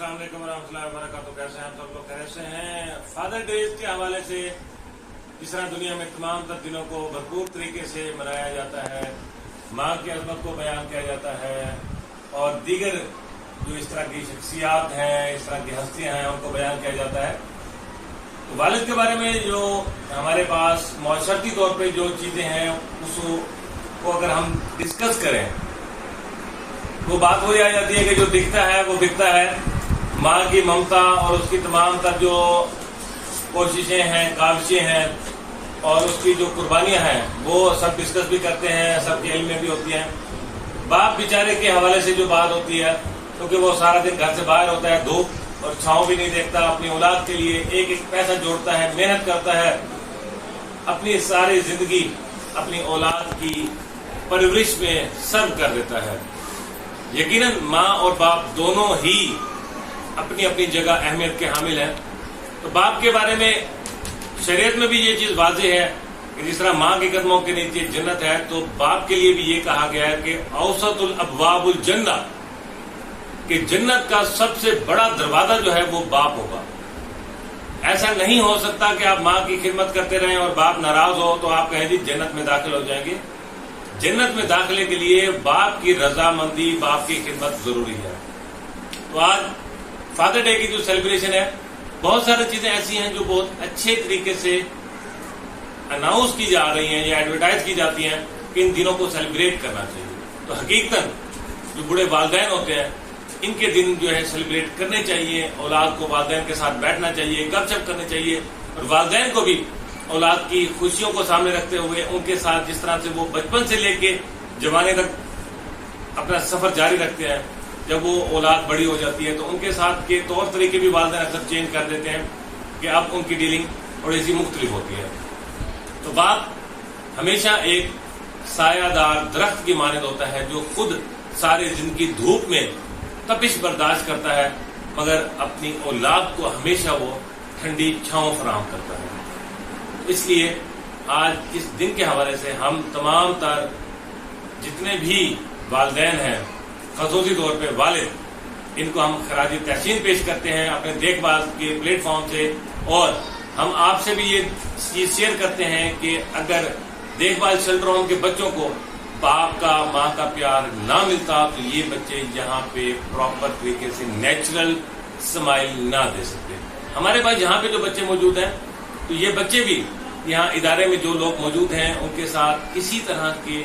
अस्सलाम वालेकुम रहमतुल्लाहि व बरकातुहू। कैसे हैं सब लोग? कैसे हैं? फादर डेज के हवाले से इस तरह दुनिया में तमाम तर दिनों को भरपूर तरीके से मनाया जाता है, माँ की अज़मत को बयान किया जाता है और दीगर जो इस तरह की शख्सियात हैं, इस तरह की हस्तियां हैं, उनको बयान किया जाता है। तो वालिद के बारे में जो हमारे पास मौशरती तौर पे जो चीज़ें हैं उसको अगर हम डिस्कस करें वो बात वही आ जाती है कि जो दिखता है वो दिखता है। माँ की ममता और उसकी तमाम तर जो कोशिशें हैं, काविशें हैं और उसकी जो कुर्बानियां हैं वो सब डिस्कस भी करते हैं, सबके इल्म में भी होती हैं। बाप बेचारे के हवाले से जो बात होती है, क्योंकि वो सारा दिन घर से बाहर होता है, धूप और छाँव भी नहीं देखता, अपनी औलाद के लिए एक एक पैसा जोड़ता है, मेहनत करता है, अपनी सारी जिंदगी अपनी औलाद की परवरिश में सर्व कर देता है। यकीनन माँ और बाप दोनों ही अपनी अपनी जगह अहमियत के हामिल हैं। तो बाप के बारे में शरीयत में भी ये चीज वाज़ेह है कि जिस तरह माँ के कदमों के नीचे जन्नत है, तो बाप के लिए भी ये कहा गया है कि औसतुल अबवाबुल जन्नह, कि जन्नत का सबसे बड़ा दरवाजा जो है वो बाप होगा। ऐसा नहीं हो सकता कि आप माँ की खिदमत करते रहें और बाप नाराज हो तो आप कहें जी जन्नत में दाखिल हो जाएंगे। जन्नत में दाखिले के लिए बाप की रजामंदी, बाप की खिदमत जरूरी है। तो आज फादर डे की जो सेलिब्रेशन है, बहुत सारी चीजें ऐसी हैं जो बहुत अच्छे तरीके से अनाउंस की जा रही हैं या एडवर्टाइज की जाती हैं कि इन दिनों को सेलिब्रेट करना चाहिए। तो हकीकतन जो बूढ़े वालिदैन होते हैं, इनके दिन जो है सेलिब्रेट करने चाहिए। औलाद को वालिदैन के साथ बैठना चाहिए, गपशप करनी चाहिए और वालिदैन को भी औलाद की खुशियों को सामने रखते हुए उनके साथ जिस तरह से वो बचपन से लेके जवानी तक अपना सफर जारी रखते हैं, जब वो औलाद बड़ी हो जाती है तो उनके साथ के तौर तरीके भी वालिदैन अक्सर चेंज कर देते हैं कि अब उनकी डीलिंग थोड़ी सी मुख्तलिफ होती है। तो बाप हमेशा एक सायादार दरख्त की मानद होता है जो खुद सारे दिन की धूप में तपिश बर्दाश्त करता है, मगर अपनी औलाद को हमेशा वो ठंडी छांव फराहम करता है। इसलिए आज इस दिन के हवाले से हम तमाम तर जितने भी वालिदैन हैं, खसूसी तौर पे वालिद, इनको हम खराज तहसीन पेश करते हैं अपने देखभाल के प्लेटफॉर्म से। और हम आपसे भी ये चीज शेयर करते हैं कि अगर देखभाल शेल्टर होम के बच्चों को बाप का, माँ का प्यार ना मिलता तो ये बच्चे यहाँ पे प्रॉपर तरीके से नेचुरल स्माइल ना दे सकते। हमारे पास यहाँ पे जो बच्चे मौजूद हैं, तो ये बच्चे भी यहाँ इदारे में जो लोग मौजूद हैं उनके साथ इसी तरह के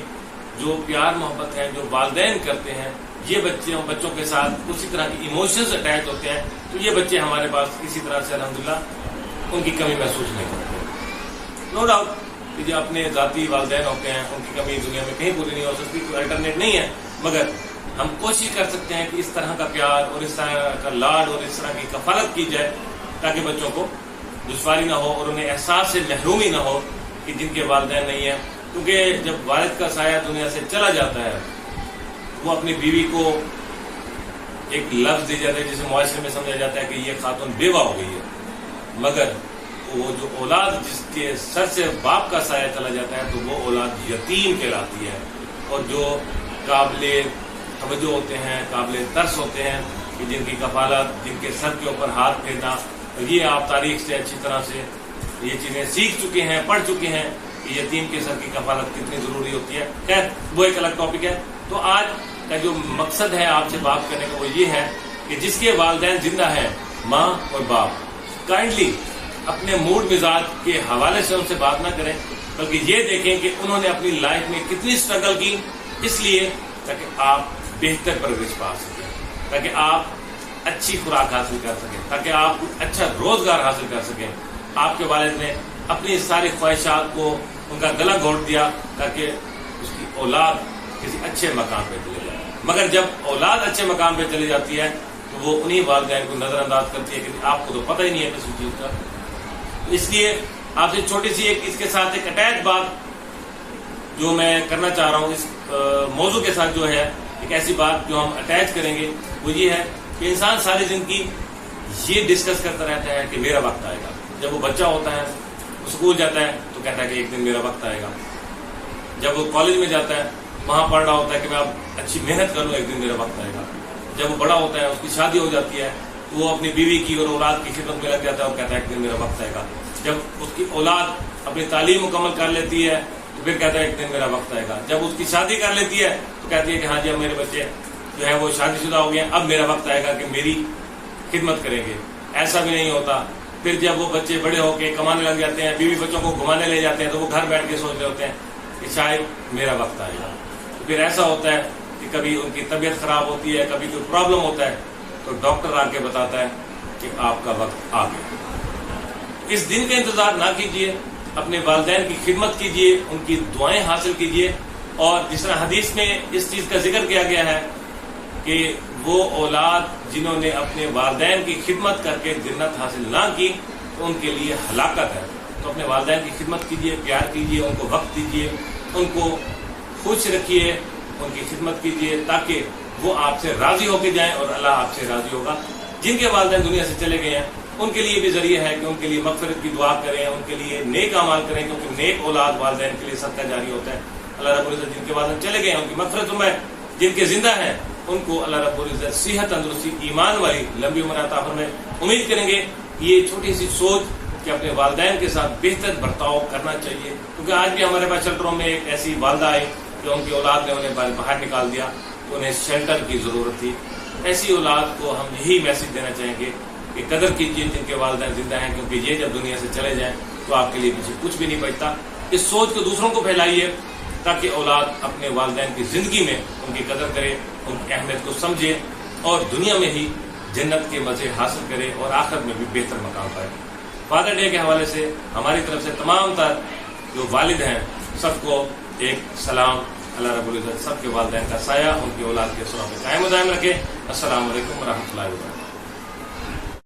जो प्यार मोहब्बत है जो वालिदैन करते हैं, ये बच्चों के साथ उसी तरह के इमोशंस अटैच होते हैं। तो ये बच्चे हमारे पास इसी तरह से अल्हम्दुलिल्लाह उनकी कमी महसूस नहीं करते। नो डाउट कि जो अपने जाती वालिदैन होते हैं उनकी कमी दुनिया में कहीं पूरी नहीं हो सकती, कोई अल्टरनेट नहीं है, मगर हम कोशिश कर सकते हैं कि इस तरह का प्यार और इस तरह का लाड और इस तरह की कफालत की जाए ताकि बच्चों को दुश्वारी ना हो और उन्हें एहसास से महरूमी ना हो कि जिनके वालिदैन नहीं है। क्योंकि जब वालिद का साया दुनिया से चला जाता है, वो अपनी बीवी को एक लफ्ज दी जाता है जिसे मुआशरे में समझा जाता है कि ये खातून बेवा हो गई है, मगर वो जो औलाद जिसके सर से बाप का साया चला जाता है तो वो औलाद यतीम कहलाती है। और जो काबिले तवज्जो होते हैं, काबिले तरस होते हैं कि जिनकी कफालत, जिनके सर के ऊपर हाथ फेरना, ये आप तारीख से अच्छी तरह से ये चीजें सीख चुके हैं, पढ़ चुके हैं कि यतीम के सर की कफालत कितनी जरूरी होती है। खैर वो एक अलग टॉपिक है। तो आज का जो मकसद है आपसे बात करने का वो ये है कि जिसके वालिदैन जिंदा है, माँ और बाप, काइंडली अपने मूड मिजाज के हवाले से उनसे बात ना करें, बल्कि ये देखें कि उन्होंने अपनी लाइफ में कितनी स्ट्रगल की, इसलिए ताकि आप बेहतर परवरिश पा सकें, ताकि आप अच्छी खुराक हासिल कर सकें, ताकि आप अच्छा रोजगार हासिल कर सकें। आपके वालिद ने अपनी सारी ख्वाहिशात को उनका गला घोट दिया ताकि उसकी औलाद किसी अच्छे मकाम पे चले जाए, मगर जब औलाद अच्छे मकाम पे चली जाती है तो वो उन्हीं वालिदैन को नजरअंदाज करती है कि आपको तो पता ही नहीं है किसी चीज का। इसलिए आपसे छोटी सी एक इसके साथ एक अटैच बात जो मैं करना चाह रहा हूँ इस मौजू के साथ, जो है एक ऐसी बात जो हम अटैच करेंगे, वो ये है कि इंसान सारी जिंदगी ये डिस्कस करता रहता है कि मेरा वक्त आएगा। जब वो बच्चा होता है, वो स्कूल जाता है तो कहता है कि एक दिन मेरा वक्त आएगा। जब वो कॉलेज में जाता है, वहां पढ़ रहा होता है कि मैं अब अच्छी मेहनत करूँ, एक दिन मेरा वक्त आएगा। जब वो बड़ा होता है, उसकी शादी हो जाती है, تو وہ اپنی بیوی کی اور اولاد کی خدمت میں لگ جاتا ہے اور کہتا ہے ایک دن میرا وقت آئے گا. جب اس کی اولاد اپنی تعلیم مکمل کر لیتی ہے تو پھر کہتا ہے ایک دن میرا وقت آئے گا. جب اس کی شادی کر لیتی ہے تو کہتی ہے کہ ہاں جی اب میرے بچے جو ہے وہ شادی شدہ ہو گئے ہیں, اب میرا وقت آئے گا کہ میری خدمت کریں گے. ایسا بھی نہیں ہوتا. پھر جب وہ بچے بڑے ہو کے کمانے لگ جاتے ہیں, بیوی بچوں کو گھمانے لے جاتے ہیں, تو وہ گھر بیٹھ کے سوچ رہے ہوتے ہیں کہ شاید میرا وقت آئے گا. پھر ایسا ہوتا ہے کہ کبھی ان کی طبیعت خراب ہوتی ہے, کبھی کوئی پرابلم ہوتا ہے, تو ڈاکٹر آ کے بتاتا ہے کہ آپ کا وقت آ گیا. اس دن کا انتظار نہ کیجیے, اپنے والدین کی خدمت کیجیے, ان کی دعائیں حاصل کیجیے. اور جس طرح حدیث میں اس چیز کا ذکر کیا گیا ہے کہ وہ اولاد جنہوں نے اپنے والدین کی خدمت کر کے جنت حاصل نہ کی تو ان کے لیے ہلاکت ہے. تو اپنے والدین کی خدمت کیجیے, پیار کیجیے, ان کو وقت دیجیے, ان کو خوش رکھیے, ان کی خدمت کیجیے تاکہ وہ آپ سے راضی ہو کے جائیں اور اللہ آپ سے راضی ہوگا. جن کے والدین دنیا سے چلے گئے ہیں ان کے لیے بھی ذریعہ ہے کہ ان کے لیے مغفرت کی دعا کریں, ان کے لیے نیک اعمال کریں, کیونکہ نیک اولاد والدین کے لیے صدقہ جاری ہوتا ہے. اللہ رب العزت جن کے والدین چلے گئے ہیں ان کی مغفرت میں, جن کے زندہ ہیں ان کو اللہ رب العزت صحت, تندرستی, ایمان والی لمبی عمر عطا فرمائے. امید کریں گے یہ چھوٹی سی سوچ کہ اپنے والدین کے ساتھ بہتر برتاؤ کرنا چاہیے, کیونکہ آج بھی ہمارے پاس شیلٹروں میں ایک ایسی والدہ آئی کہ ان کی اولاد نے انہیں باہر نکال دیا, انہیں شیلٹر کی ضرورت تھی. ایسی اولاد کو ہم یہی میسج دینا چاہیں گے کہ قدر کیجیے جن کے والدین زندہ ہیں, کیونکہ یہ جب دنیا سے چلے جائیں تو آپ کے لیے پیچھے کچھ بھی نہیں بچتا. اس سوچ کو دوسروں کو پھیلائیے تاکہ اولاد اپنے والدین کی زندگی میں ان کی قدر کرے, ان کی اہمیت کو سمجھے اور دنیا میں ہی جنت کے مزے حاصل کرے اور آخرت میں بھی بہتر مقام پائے. فادر ڈے کے حوالے سے ہماری طرف سے تمام تر جو والد ہیں سب کو ایک سلام. اللہ رب العزت سب کے والدین کا سایہ ان کی اولاد کے سروں پہ قائم و دائم رکھے. السلام علیکم ورحمۃ اللہ وبرکاتہ.